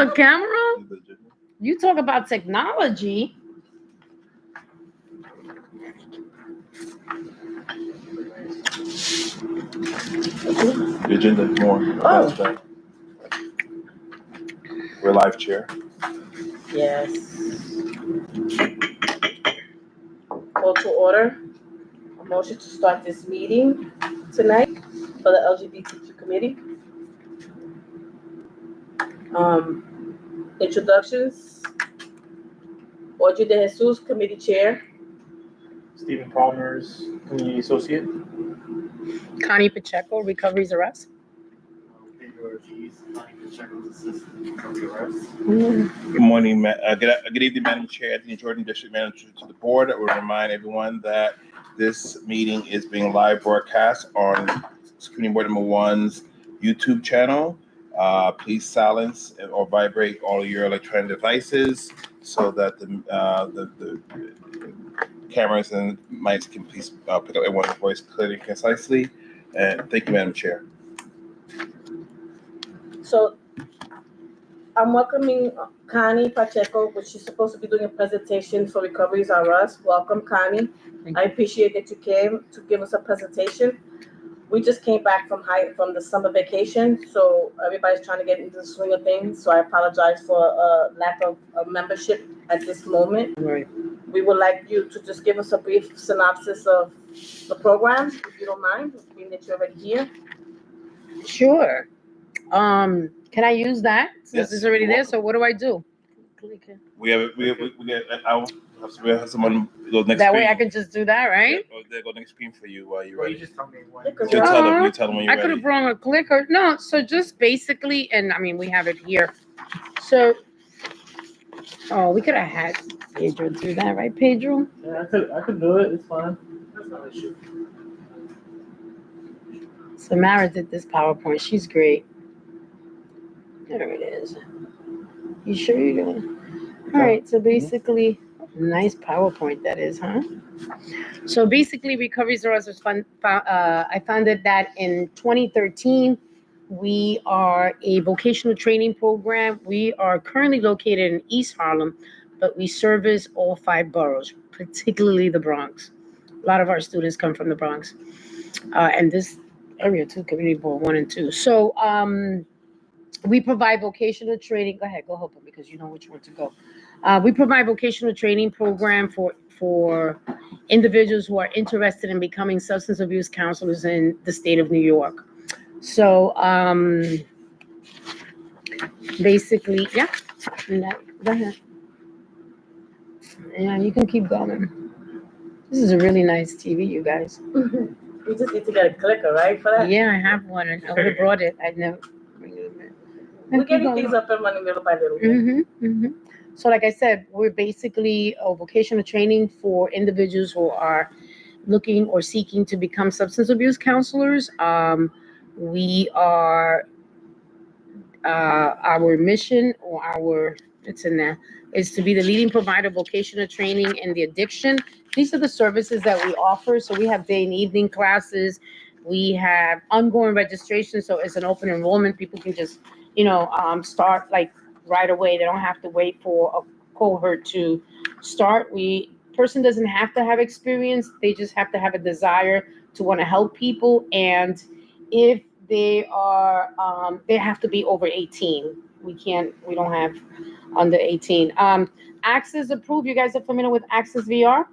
a camera? You talk about technology. The agenda more. Oh. We're live, Chair. Yes. Call to order. A motion to start this meeting tonight for the LGBTQ committee. Introductions. Audrey De Jesus, committee chair. Stephen Palmer's community associate. Connie Pacheco, recovery's arrest. Pedro Ortiz, Connie Pacheco's assistant, recovery arrest. Good morning, good evening, Madam Chair, Anthony Jordan, District Manager to the Board. I will remind everyone that this meeting is being live broadcast on Community Board Number 1's YouTube channel. Please silence or vibrate all your electronic devices so that the cameras and mics can please pick up everyone's voice clearly and concisely. And thank you, Madam Chair. So I'm welcoming Connie Pacheco, which she's supposed to be doing a presentation for Recoveries R Us. Welcome, Connie. I appreciate that you came to give us a presentation. We just came back from the summer vacation, so everybody's trying to get into the swing of things. So I apologize for lack of membership at this moment. Right. We would like you to just give us a brief synopsis of the program, if you don't mind, being that you're already here. Sure. Can I use that since Yes, it's already you're there? So what do I do? We have someone go next. That screen. way I can just do that, right? Yeah, they go next screen for you while you're Well, ready. you just tell me when. You tell them. You tell them when you're I could ready. have brought a clicker. No, so just basically, and I mean we have it here. So, we could have had Pedro do that, right, Pedro? Yeah, I could do it. It's fine. That's not an issue. Samara did this PowerPoint. She's great. There it is. You sure you're gonna? All right. So basically, nice PowerPoint that is, huh? So basically, Recoveries R Us was fun. I founded that in 2013. We are a vocational training program. We are currently located in East Harlem, but we service all 5 boroughs, particularly the Bronx. A lot of our students come from the Bronx, and this area too, Community Board 1 and 2. So we provide vocational training. Go ahead, go help them because you know which one to go. We provide vocational training program for individuals who are interested in becoming substance abuse counselors in the state of New York. So basically, yeah. Go ahead. Yeah, you can keep going. This is a really nice TV, you guys. You just need to get a clicker, right, for that? Yeah, I have one. I would have brought it. I'd never bring it in. We're getting things up and running little by little. So like I said, we're basically a vocational training for individuals who are looking or seeking to become substance abuse counselors. We are, our mission or it's in there, is to be the leading provider of vocational training in the addiction. These are the services that we offer. So we have day and evening classes. We have ongoing registration. So it's an open enrollment. People can just, start like right away. They don't have to wait for a cohort to start. Person doesn't have to have experience. They just have to have a desire to want to help people. And if they are, they have to be over 18. We don't have under 18. Access approved. You guys are familiar with Access VR?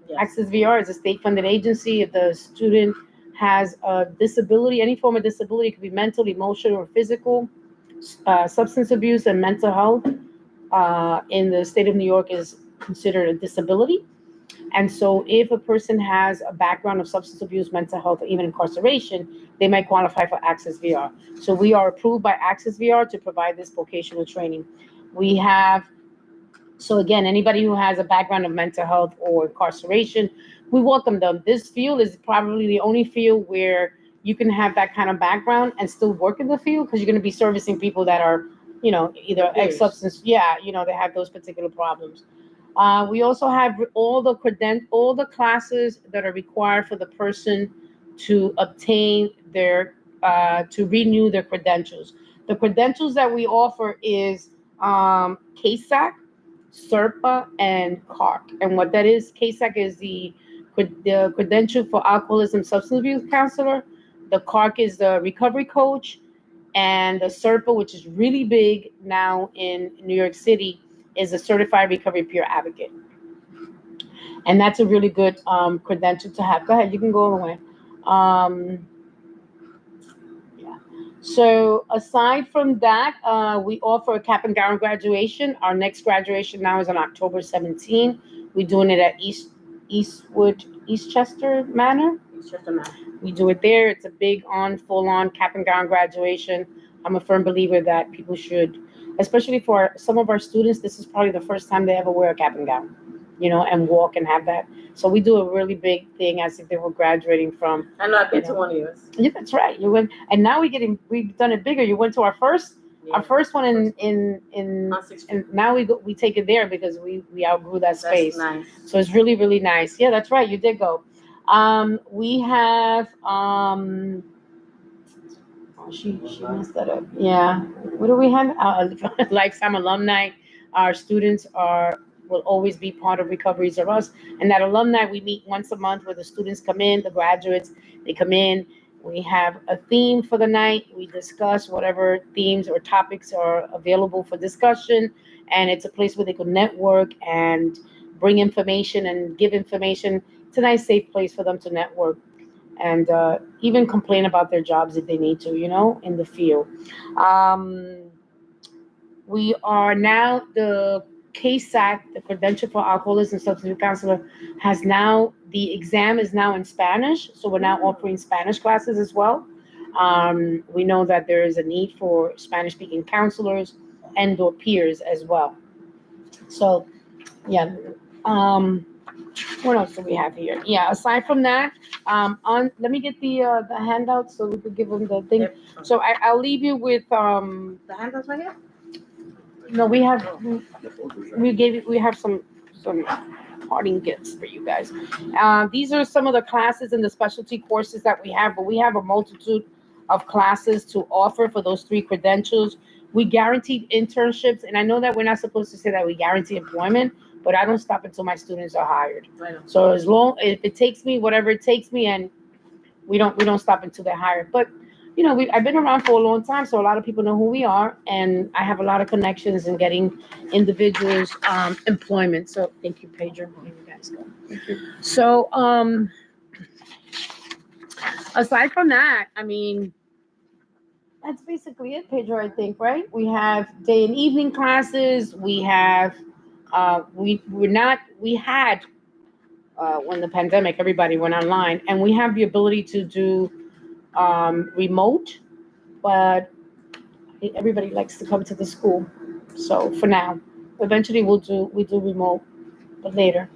Yes. Access VR is a state-funded agency. If the student has a disability, any form of disability, it could be mental, emotional, or physical, substance abuse and mental health in the state of New York is considered a disability. And so if a person has a background of substance abuse, mental health, or even incarceration, they might qualify for Access VR. So we are approved by Access VR to provide this vocational training. So again, anybody who has a background of mental health or incarceration, we welcome them. This field is probably the only field where you can have that kind of background and still work in the field because you're going to be servicing people that are, either ex-substance, they have those particular problems. We also have all the classes that are required for the person to obtain to renew their credentials. The credentials that we offer is CASAC, SERPA, and CARC. And what that is, CASAC is the credential for alcoholism substance abuse counselor. The CARC is the recovery coach, and the SERPA, which is really big now in New York City, is a certified recovery peer advocate. And that's a really good credential to have. Go ahead, you can go away. Yeah. So aside from that, we offer a cap and gown graduation. Our next graduation now is on October 17. We're doing it at Eastchester Manor. We do it there. It's a big full-on cap and gown graduation. I'm a firm believer that people should, especially for some of our students, this is probably the first time they ever wear a cap and gown, and walk and have that. So we do a really big thing as if they were graduating from. I know I've been to one of yours. Yeah, that's right. You went, and now we've done it bigger. You went to our first one in and now we take it there because we outgrew that space. That's nice. So it's really, really nice. Yeah, that's right. You did go. We have she messed that up. Yeah. What do we have? Lifetime alumni. Our students will always be part of Recoveries of Us. And that alumni, we meet once a month where the students come in, the graduates, they come in. We have a theme for the night. We discuss whatever themes or topics are available for discussion. And it's a place where they can network and bring information and give information. It's a nice, safe place for them to network and even complain about their jobs if they need to, in the field. We are now the CASAC, the Credential for Alcoholism and Substance Abuse Counselor, the exam is now in Spanish, so we're now offering Spanish classes as well. We know that there is a need for Spanish-speaking counselors and or peers as well. So, yeah. What else do we have here? Yeah, aside from that, let me get the handout so we could give them the thing. Yep. So I'll leave you with The handouts right here? no, we have some parting gifts for you guys. These are some of the classes and the specialty courses that we have, but we have a multitude of classes to offer for those 3 credentials. We guaranteed internships, and I know that we're not supposed to say that we guarantee employment, but I don't stop until my students are hired. I know. So if it takes me, whatever it takes me, and we don't stop until they're hired. But I've been around for a long time, so a lot of people know who we are, and I have a lot of connections in getting individuals employment. So thank you, Pedro. Here you guys go. Thank you. So aside from that, I mean, that's basically it, Pedro. I think, right? We have day and evening classes. We have we had when the pandemic, everybody went online, and we have the ability to do remote, but everybody likes to come to the school. So for now, eventually we do remote, but later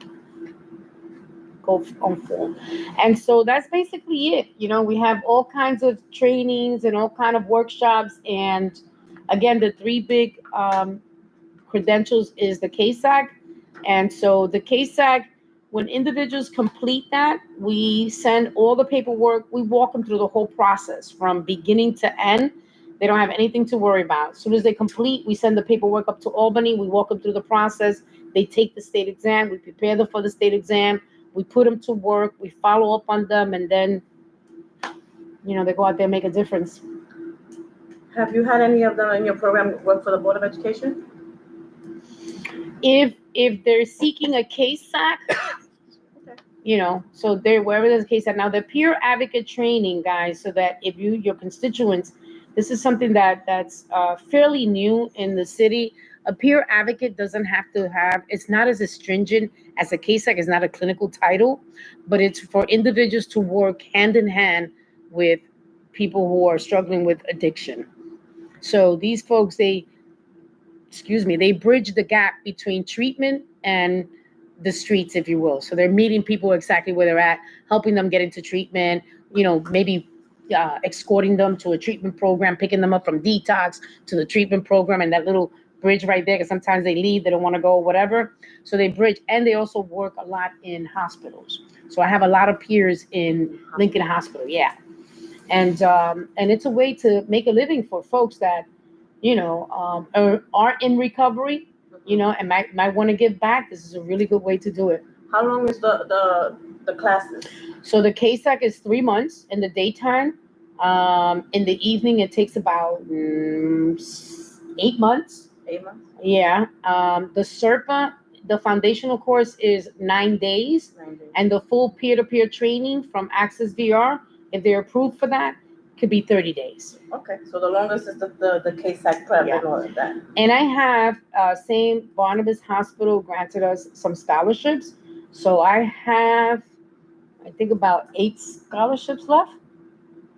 go on full. And so that's basically it. We have all kinds of trainings and all kind of workshops. And again, the 3 big credentials is the CASAC. And so the CASAC, when individuals complete that, we send all the paperwork. We walk them through the whole process from beginning to end. They don't have anything to worry about. As soon as they complete, we send the paperwork up to Albany. We walk them through the process. They take the state exam. We prepare them for the state exam. We put them to work. We follow up on them. And then, they go out there and make a difference. Have you had any of them in your program work for the Board of Education? If they're seeking a CASAC, so they're wherever there's a CASAC. Now the peer advocate training, guys, so that if your constituents, this is something that's fairly new in the city. A peer advocate doesn't have to it's not as stringent as a CASAC. It's not a clinical title, but it's for individuals to work hand in hand with people who are struggling with addiction. So these folks, they bridge the gap between treatment and the streets, if you will. So they're meeting people exactly where they're at, helping them get into treatment, maybe escorting them to a treatment program, picking them up from detox to the treatment program, and that little bridge right there, because sometimes they leave, they don't want to go, whatever. So they bridge, and they also work a lot in hospitals. So I have a lot of peers in Lincoln Hospital, yeah. And it's a way to make a living for folks that, are in recovery, and might want to give back. This is a really good way to do it. How long is the classes? So the KSAC is 3 months in the daytime. In the evening, it takes about 8 months. 8 months? Yeah. The SERPA, the foundational course is 9 days, 9 days. and the full peer-to-peer training from Access VR, if they're approved for that, could be 30 days. Okay, so the longest is the KSAC prep Yeah. and all of that. And I have St. Barnabas Hospital granted us some scholarships. So I have, I think, about 8 scholarships left.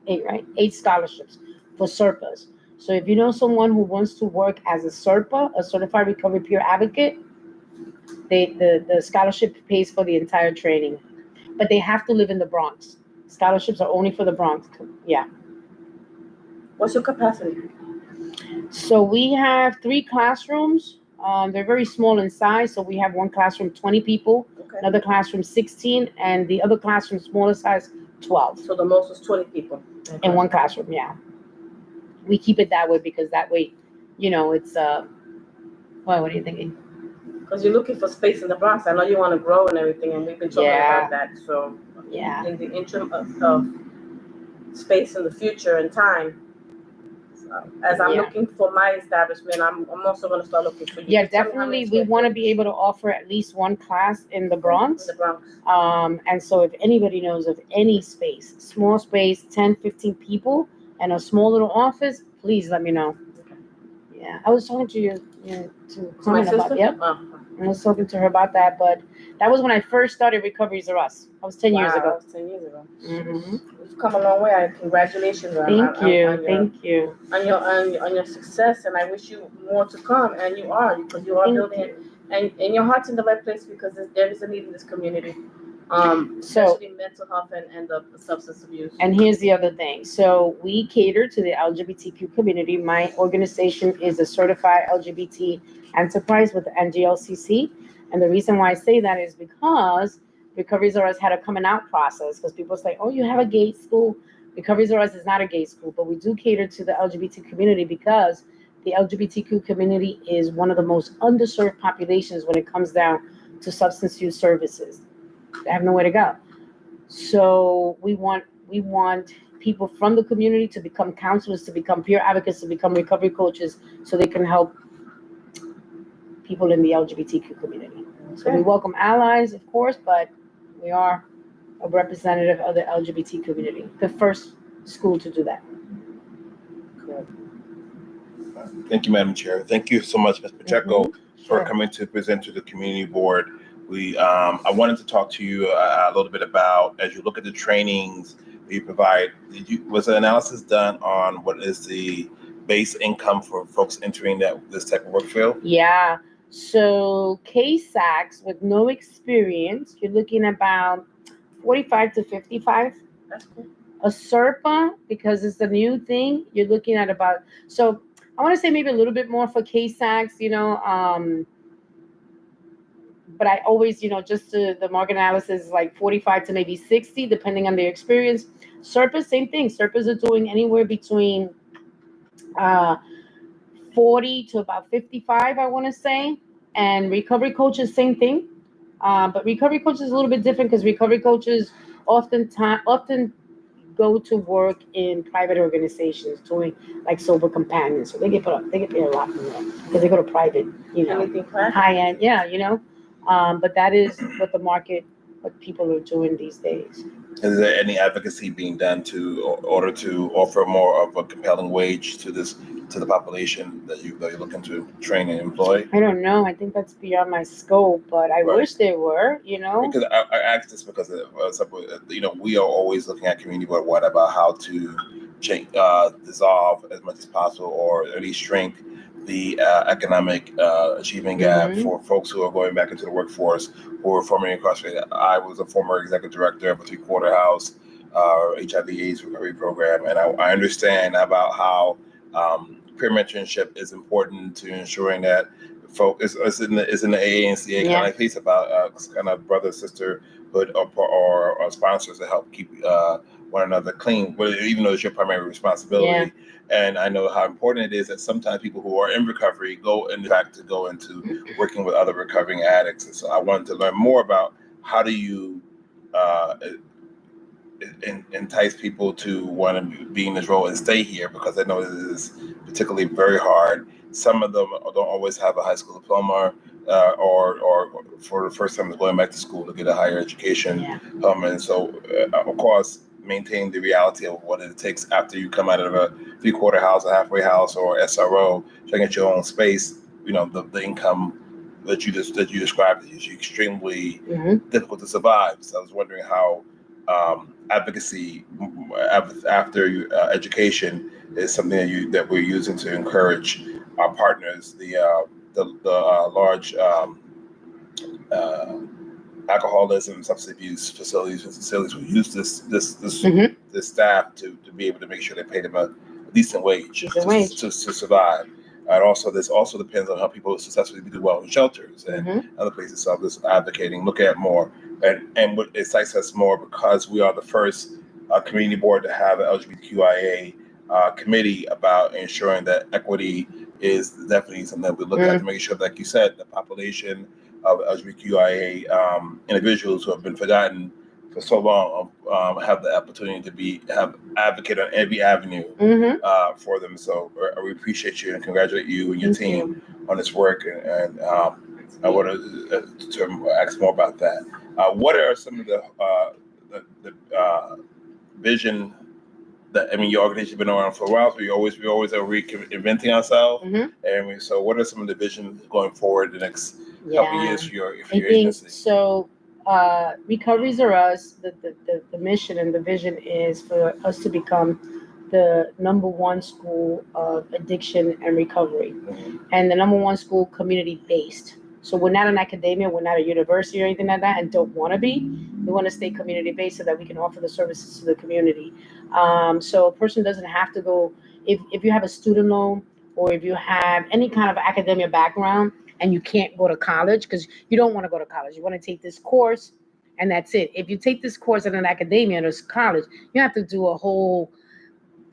8, right? 8 scholarships for SERPAs. So if you know someone who wants to work as a SERPA, a Certified Recovery Peer Advocate, the scholarship pays for the entire training. But they have to live in the Bronx. Scholarships are only for the Bronx. Yeah. What's your capacity? So we have 3 classrooms. They're very small in size. So we have one classroom, 20 people, Okay. another classroom, 16, and the other classroom, smaller size, 12. So the most is 20 people. In one classroom, yeah. We keep it that way because that way, it's, what are you thinking? Because you're looking for space in the Bronx. I know you want to grow and everything, and we've been talking Yeah. about that. So Yeah. in the interim of space in the future and time, as I'm Yeah. looking for my establishment, I'm also going to start looking for you. Yeah, Tell me how many definitely. We square want to foot be able to offer at least one class in the in Bronx. the Bronx. And so if anybody knows of any space, small space, 10, 15 people, and a small little office, please let me know. Yeah, I was talking to you, to To my comment about, sister? yep. Oh, I was talking to her about that, but that was when I first started Recoveries R Us. That was 10 years wow, ago. that was 10 years ago. Mhm. You've come a long way. Congratulations on, Thank on, you, on your, thank you. on your success, and I wish you more to come. And you are, because you are Thank building it, you. and your heart's in the right place because there is a need in this community, So, especially mental health and the substance abuse. and here's the other thing. So we cater to the LGBTQ community. My organization is a certified LGBT enterprise with the NGLCC. And the reason why I say that is because Recoveries R Us had a coming out process, because people say, oh, you have a gay school. Recoveries R Us is not a gay school, but we do cater to the LGBT community because the LGBTQ community is one of the most underserved populations when it comes down to substance use services. They have nowhere to go. So we want people from the community to become counselors, to become peer advocates, to become recovery coaches, so they can help people in the LGBTQ community. So we welcome allies, of course, but we are a representative of the LGBT community, the first school to do that. Thank you, Madam Chair. Thank you so much, Ms. Pacheco, for Sure. coming to present to the community board. I wanted to talk to you a little bit about, as you look at the trainings you provide, was an analysis done on what is the base income for folks entering this type of work field? Yeah. So KSACs with no experience, you're looking about 45 to 55. That's cool. A SERPA, because it's the new thing, you're looking at about, so I want to say maybe a little bit more for KSACs, but I always, just the market analysis is like 45 to maybe 60, depending on their experience. SERPA, same thing. SERPAs are doing anywhere between 40 to about 55, I want to say. And recovery coaches, same thing. But recovery coaches is a little bit different because recovery coaches often go to work in private organizations doing like sober companions. So they get paid a lot more because they go to private, Anything private? high end, yeah. But that is what people are doing these days. Is there any advocacy being done in order to offer more of a compelling wage to the population that you're looking to train and employ? I don't know. I think that's beyond my scope, but I Right. wish there were, Because I asked this because we are always looking at community board what about how to change, dissolve as much as possible, or at least shrink the economic achievement gap Mhm. for folks who are going back into the workforce who are formerly incarcerated. I was a former executive director of a three-quarter house HIV/AIDS recovery program, and I understand about how peer mentorship is important to ensuring that folk is in the AA and CA kind of piece about kind of brother sisterhood or sponsors to help keep one another clean, even though it's your primary responsibility. And I know how important it is that sometimes people who are in recovery go into working with other recovering addicts. And so I wanted to learn more about how do you entice people to want to be in this role and stay here, because I know it is particularly very hard. Some of them don't always have a high school diploma, or for the first time is going back to school to get a higher education. And so, of course, maintain the reality of what it takes after you come out of a 3/4 house, a halfway house, or SRO, to get your own space. You know, the income that you described is extremely difficult to survive. So I was wondering how advocacy after education is something that we're using to encourage our partners. The large alcoholism, substance abuse facilities will use this staff to be able to make sure they pay them a decent wage to survive. And also, this also depends on how people successfully do well in shelters and other places. So I'm just advocating, look at more, and what excites us more, because we are the first community board to have an LGBTQIA committee about ensuring that equity is definitely something that we look at to make sure, like you said, the population of LGBTQIA individuals who have been forgotten for so long have the opportunity to have advocate on every avenue for them. So we appreciate you and congratulate you and your team on this work. And I want to ask more about that. What are some of the vision that, I mean, your organization has been around for a while, so we always are reinventing ourselves. And so what are some of the visions going forward the next couple of years for your agency? So Recoveries Are Us, the mission and the vision is for us to become the #1 school of addiction and recovery, and the #1 school community-based. So we're not an academia, we're not a university or anything like that, and don't want to be. We want to stay community-based so that we can offer the services to the community. So a person doesn't have to go, if you have a student loan, or if you have any kind of academia background and you can't go to college, because you don't want to go to college, you want to take this course and that's it. If you take this course at an academia or college, you have to do a whole,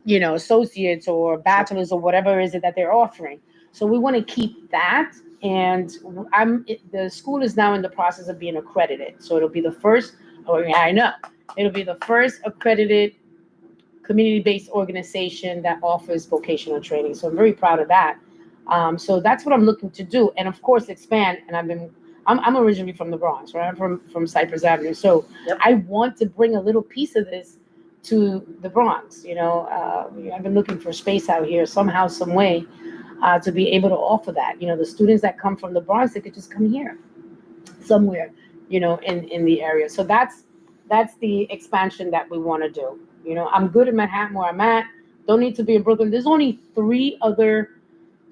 associates or bachelor's or whatever is it that they're offering. So we want to keep that. And the school is now in the process of being accredited. So it'll be the first, it'll be the first accredited community-based organization that offers vocational training. So I'm very proud of that. So that's what I'm looking to do, and of course expand. And I'm originally from the Bronx, right? I'm from Cypress Avenue. So I want to bring a little piece of this to the Bronx. I've been looking for space out here somehow, some way, to be able to offer that. The students that come from the Bronx, they could just come here somewhere, in the area. So that's the expansion that we want to do. I'm good in Manhattan where I'm at. Don't need to be in Brooklyn. There's only 3 other.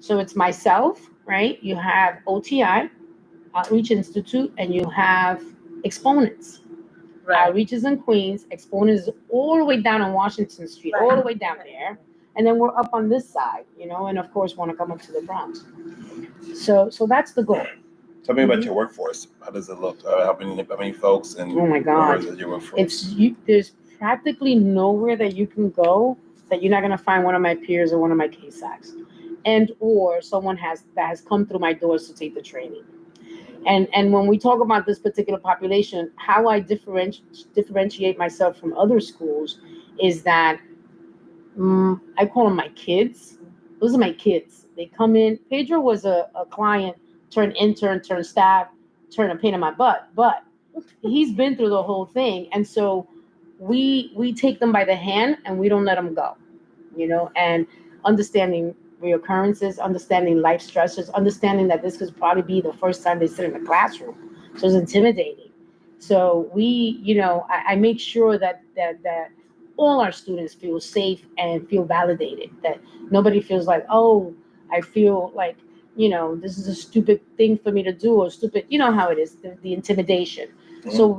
So it's myself, right? You have OTI, Outreach Institute, and you have Exponents. Outreach is in Queens. Exponents is all the way down on Washington Street, all the way down there. And then we're up on this side, and of course want to come up to the Bronx. So that's the goal. Tell me about your workforce. How does it look? How many folks and oh my God, members of your workforce? There's practically nowhere that you can go that you're not gonna find one of my peers or one of my KSACs, and or someone that has come through my doors to take the training. And when we talk about this particular population, how I differentiate myself from other schools is that I call them my kids. Those are my kids. They come in. Pedro was a client, turned intern, turned staff, turned a pain in my butt. But he's been through the whole thing. And so we take them by the hand and we don't let them go, and understanding reoccurrences, understanding life stressors, understanding that this could probably be the first time they sit in a classroom. So it's intimidating. So I make sure that all our students feel safe and feel validated, that nobody feels like, oh, I feel like, this is a stupid thing for me to do, or stupid, how it is, the intimidation. So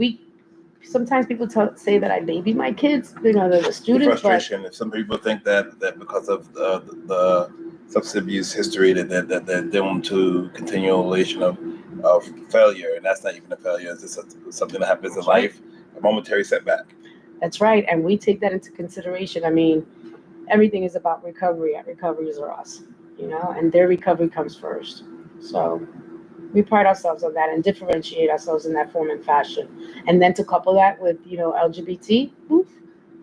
sometimes people say that I baby my kids, the students. The frustration. If some people think that because of the substance abuse history that they're doomed to continuation of failure, and that's not even a failure. It's just something that happens in life, a momentary setback. That's right, and we take that into consideration. I mean, everything is about recovery. At Recoveries Are Us, and their recovery comes first. So we pride ourselves on that and differentiate ourselves in that form and fashion. And then to couple that with, LGBT, oof,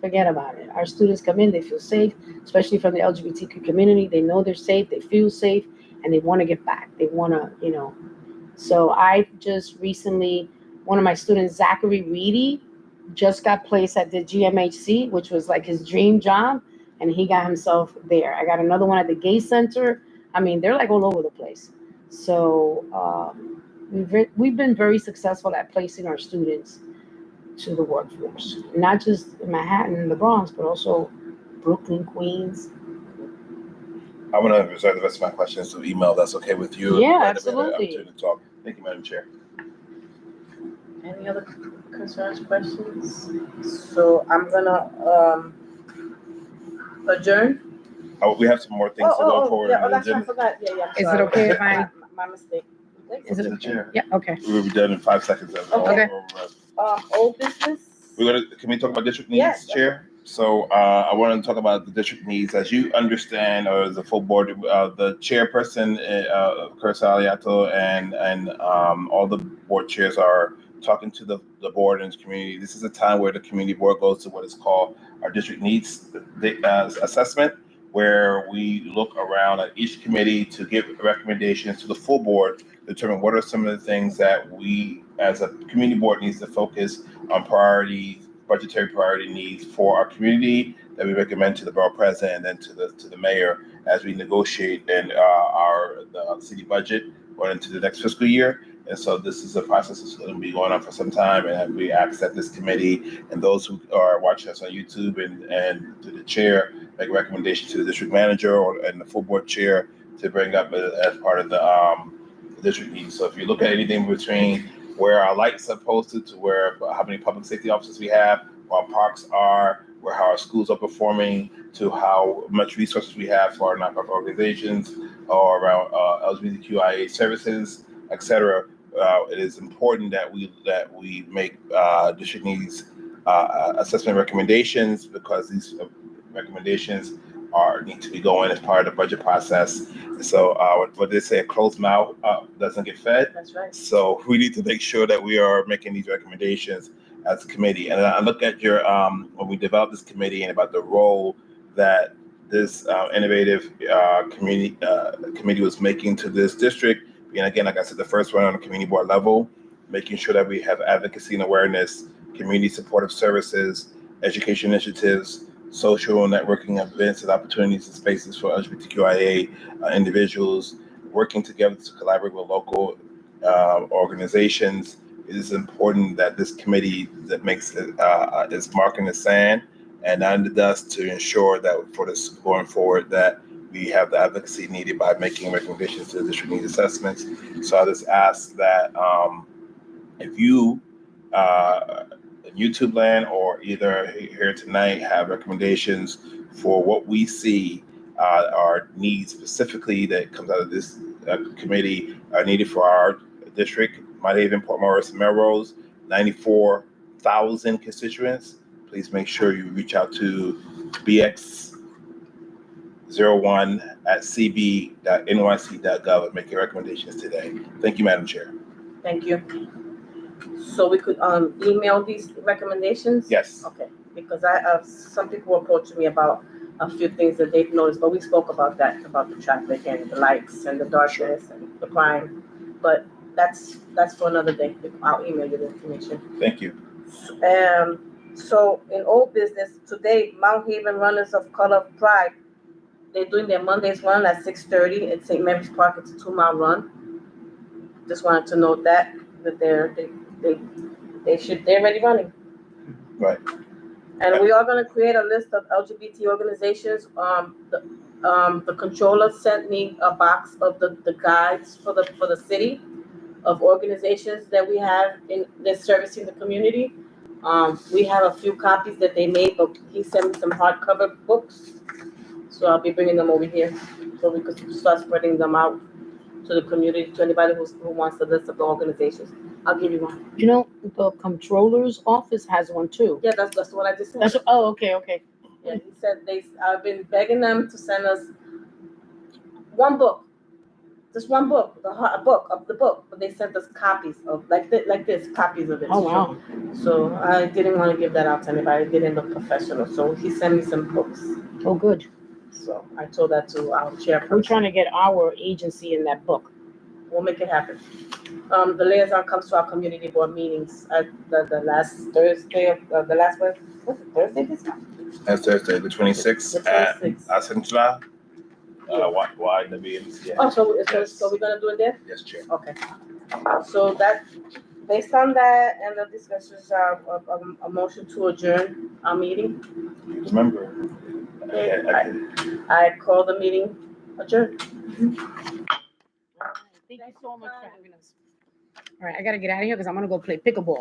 forget about it. Our students come in, they feel safe, especially from the LGBTQ community. They know they're safe, they feel safe, and they want to give back. They want to. So I just recently, one of my students, Zachary Reedy, just got placed at the GMHC, which was like his dream job, and he got himself there. I got another one at the Gay Center. I mean, they're like all over the place. So we've been very successful at placing our students to the workforce, not just in Manhattan and the Bronx, but also Brooklyn, Queens. I want to reserve the rest of my questions to email. That's okay with you? Yeah, Glad to have an absolutely. opportunity to talk. Thank you, Madam Chair. Any other concerns, questions? So I'm gonna adjourn. Oh, we have some more things to go forward. Yeah, on the that's right, I agenda. forgot. Yeah, I'm Is it sorry. okay if I? My mistake. Is it To the okay? chair. Yeah. Okay. We will be done in 5 seconds. Okay. Or- Old business? Can we talk about district needs, Yes. Chair? So I want to talk about the district needs. As you understand, or as a full board, the chairperson, Curtis Aliato, and all the board chairs are talking to the board and the community. This is a time where the community board goes to what is called our district needs assessment, where we look around at each committee to give recommendations to the full board, determine what are some of the things that we as a community board needs to focus on budgetary priority needs for our community that we recommend to the borough president and then to the mayor as we negotiate and the city budget going into the next fiscal year. And so this is a process that's going to be going on for some time, and we ask that this committee and those who are watching us on YouTube and to the chair make recommendations to the district manager and the full board chair to bring up as part of the district needs. So if you look at anything between where our lights are posted to how many public safety officers we have, where our parks are, how our schools are performing, to how much resources we have for our nonprofit organizations or around L.G.B.T.Q.I.A services, etc. It is important that we make district needs assessment recommendations, because these recommendations need to be going as part of the budget process. So what they say, a closed mouth doesn't get fed. That's right. So we need to make sure that we are making these recommendations as a committee. And I look at your when we developed this committee and about the role that this innovative committee was making to this district. And again, like I said, the first one on the community board level, making sure that we have advocacy and awareness, community supportive services, education initiatives, social networking events and opportunities and spaces for LGBTQIA individuals, working together to collaborate with local organizations. It is important that this committee that makes it is marking the sand and not in the dust, to ensure that for this going forward that we have the advocacy needed by making recommendations to the district needs assessments. So I just ask that if you in YouTube land or either here tonight have recommendations for what we see our needs specifically that comes out of this committee are needed for our district, Mount Haven, Port Morris, and Melrose, 94,000 constituents. Please make sure you reach out to bx01@cb.nyc.gov and make your recommendations today. Thank you, Madam Chair. Thank you. So we could email these recommendations? Yes. Okay, because some people approached me about a few things that they've noticed, but we spoke about that, about the traffic and the lights and the darkness and the crime. But that's for another day. I'll email you the information. Thank you. So in old business, today, Mount Haven Runners of Color Pride, they're doing their Mondays run at 6:30 at St. Mary's Park. It's a 2-mile run. Just wanted to note that they're already running. Right. And we are gonna create a list of LGBT organizations. The controller sent me a box of the guides for the city of organizations that we have that's servicing the community. We have a few copies that they made, but he sent me some hardcover books. So I'll be bringing them over here so we could start spreading them out to the community, to anybody who wants the list of the organizations. I'll give you one. You know, the comptroller's office has one too. Yeah, that's the one I just said. That's, oh, okay. Yeah, he said I've been begging them to send us one book, just one book, a book of the book, but they sent us copies of like this, copies of it. Oh, wow. So I didn't want to give that out to anybody. It didn't look professional. So he sent me some books. Oh, good. So I told that to our chairperson. We're trying to get our agency in that book. We'll make it happen. The liaison comes to our community board meetings at the last Thursday of the last one. What's it, Thursday this week? That's Thursday, the 26th The at 26th. Central. YWMCA. Oh, so Yes. we're gonna do it there? Yes, Chair. Okay. So that, based on that and the discussions, a motion to adjourn our meeting. Remember. I call the meeting adjourned. Thank you so much for having us. All right, I gotta get out of here because I'm gonna go play pickleball.